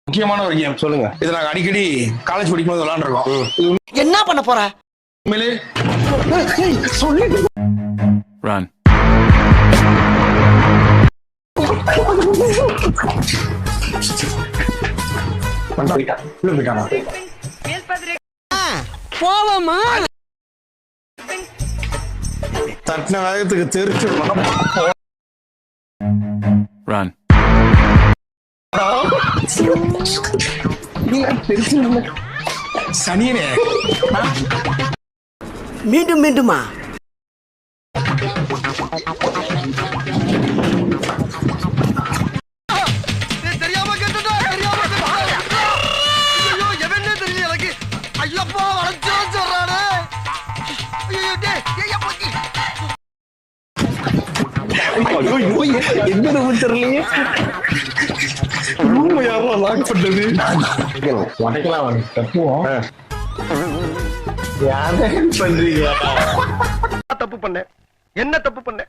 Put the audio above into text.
முக்கியமான ஒரு கேம் சொல்லுங்க. இது நாங்க அடிக்கடி காலேஜ் படிக்கும்போது விளையாண்டுருக்கோம். என்ன பண்ண போற? உண்மையிலே Run. உள்ள போயிட்டானா? போவோமா? தட்டின வேகத்துக்கு தெரிச்சு Run. சனியனே. மீண்டும் மீண்டுமா? எந்த தெரியலையே. யாரும் லாக் பண்ணது உடைக்கலாம் தப்புவோம். யாரே பண்றீங்க? தப்பு பண்ண என்ன தப்பு பண்ண